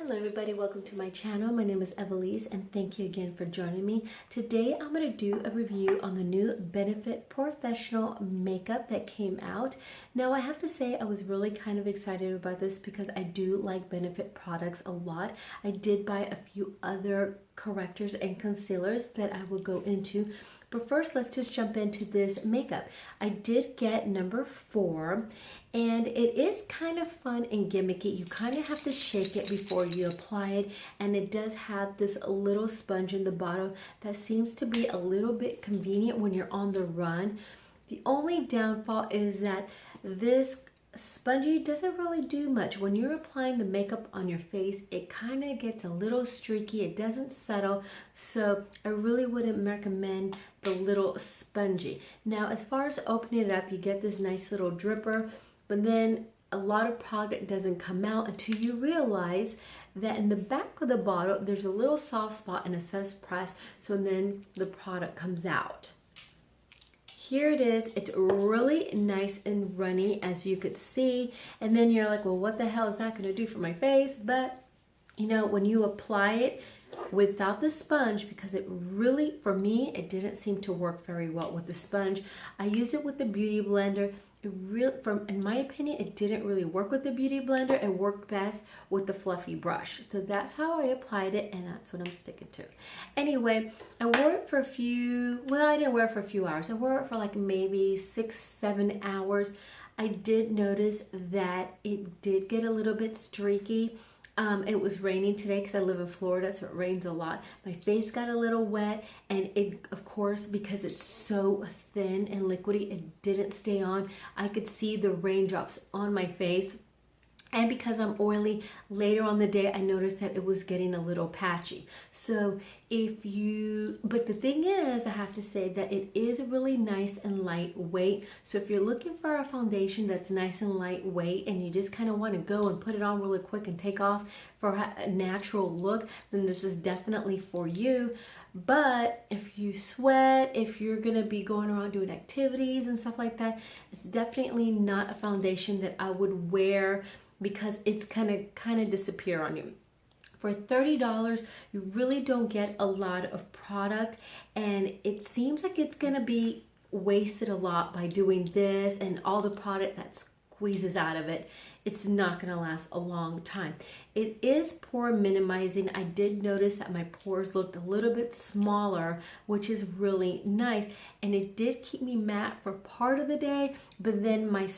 Hello everybody, welcome to my channel. My name is Evelise and thank you again for joining me. Today I'm going to do a review on the new Benefit Professional makeup that came out. Now I have to say I was really kind of excited about this because I do like Benefit products a lot. I did buy a few other correctors and concealers that I will go into. But first, let's just jump into this makeup. I did get number 4, and it is kind of fun and gimmicky. You kind of have to shake it before you apply it, and it does have this little sponge in the bottom that seems to be a little bit convenient when you're on the run. The only downfall is that this spongy doesn't really do much. When you're applying the makeup on your face, it kind of gets a little streaky. It doesn't settle, so I really wouldn't recommend the little spongy. Now, as far as opening it up, you get this nice little dripper, but then a lot of product doesn't come out until you realize that in the back of the bottle, there's a little soft spot and it says press, so then the product comes out. Here it is. It's really nice and runny, as you could see. And then you're like, well, what the hell is that going to do for my face? But, you know, when you apply it without the sponge, because it really, for me, it didn't seem to work very well with the sponge. I used it with the Beauty Blender. It really, in my opinion, it didn't really work with the Beauty Blender. It worked best with the fluffy brush. So that's how I applied it, and that's what I'm sticking to. Anyway, I wore it for a few, well, I didn't wear it for a few hours. I wore it for like maybe 6-7 hours. I did notice that it did get a little bit streaky. It was raining today because I live in Florida, so it rains a lot. My face got a little wet, and it, of course, because it's so thin and liquidy, it didn't stay on. I could see the raindrops on my face. And because I'm oily, later on the day, I noticed that it was getting a little patchy. So but the thing is, I have to say that it is really nice and lightweight. So if you're looking for a foundation that's nice and lightweight and you just kind of want to go and put it on really quick and take off for a natural look, then this is definitely for you. But if you sweat, if you're gonna be going around doing activities and stuff like that, it's definitely not a foundation that I would wear because it's kind of disappear on you. For $30, you really don't get a lot of product, and it seems like it's gonna be wasted a lot by doing this and all the product that squeezes out of it. It's not gonna last a long time. It is pore minimizing. I did notice that my pores looked a little bit smaller, which is really nice. And it did keep me matte for part of the day, but then my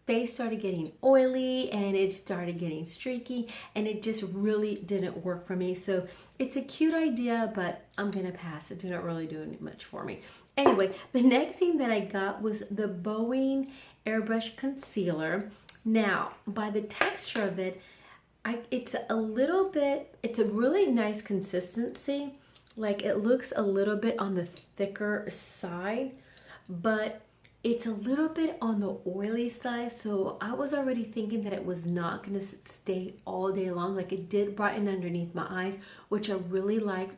face started getting oily and it started getting streaky, and it just really didn't work for me. So it's a cute idea, but I'm gonna pass. It didn't really do much for me. Anyway, the next thing that I got was the Boeing Airbrush Concealer. Now, by the texture of it, it's a really nice consistency. Like, it looks a little bit on the thicker side, but it's a little bit on the oily side. So I was already thinking that it was not going to stay all day long. Like, it did brighten underneath my eyes, which I really liked.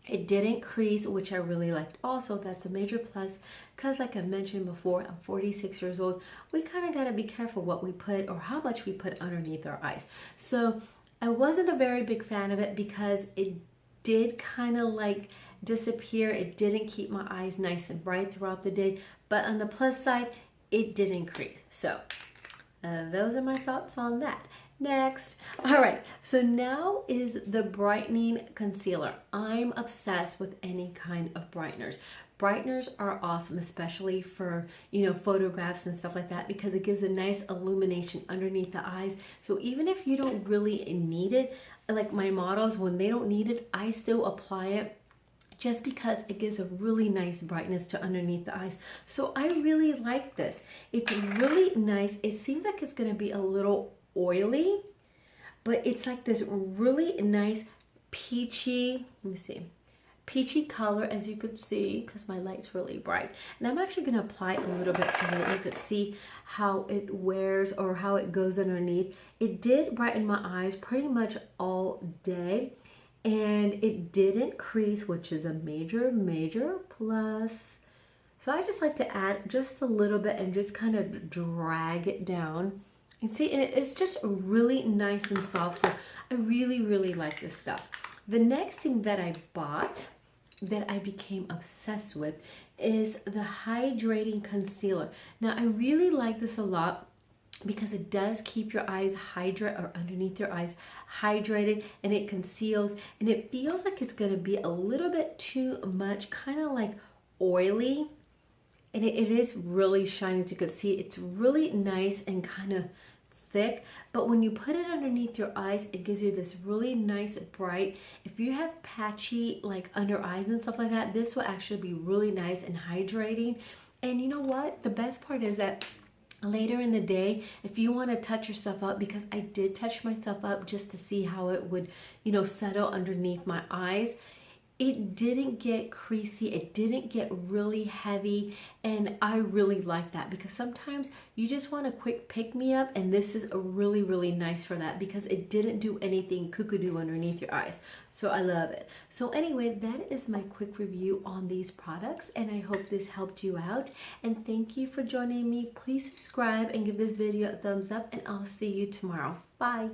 It didn't crease, which I really liked also. That's a major plus because, like I mentioned before, I'm 46 years old. We kind of got to be careful what we put or how much we put underneath our eyes. So I wasn't a very big fan of it because it did kind of like disappear. It didn't keep my eyes nice and bright throughout the day. But on the plus side, it did increase. So those are my thoughts on that. Next. All right, so now is the brightening concealer. I'm obsessed with any kind of brighteners. Brighteners are awesome, especially for, you know, photographs and stuff like that, because it gives a nice illumination underneath the eyes. So even if you don't really need it, like my models, when they don't need it, I still apply it just because it gives a really nice brightness to underneath the eyes. So I really like this. It's really nice. It seems like it's gonna be a little oily, but it's like this really nice peachy, let me see, peachy color, as you could see, because my light's really bright. And I'm actually going to apply it a little bit so that you could see how it wears or how it goes underneath. It did brighten my eyes pretty much all day, and it didn't crease, which is a major plus. So I just like to add just a little bit and just kind of drag it down You see, and it's just really nice and soft. So I really, really like this stuff. The next thing that I bought that I became obsessed with is the hydrating concealer. Now I really like this a lot because it does keep your eyes hydrated, or underneath your eyes hydrated, and it conceals, and it feels like it's going to be a little bit too much, kind of like oily, and it is really shiny. As you can see, it's really nice and kind of thick, but when you put it underneath your eyes, it gives you this really nice bright. If you have patchy like under eyes and stuff like that, this will actually be really nice and hydrating. And you know what, the best part is that later in the day, if you want to touch yourself up, because I did touch myself up just to see how it would, you know, settle underneath my eyes, it didn't get creasy, it didn't get really heavy, and I really like that because sometimes you just want a quick pick-me-up, and this is a really, really nice for that because it didn't do anything cuckoo underneath your eyes. So I love it. So anyway, that is my quick review on these products, and I hope this helped you out, and thank you for joining me. Please subscribe and give this video a thumbs up, and I'll see you tomorrow. Bye.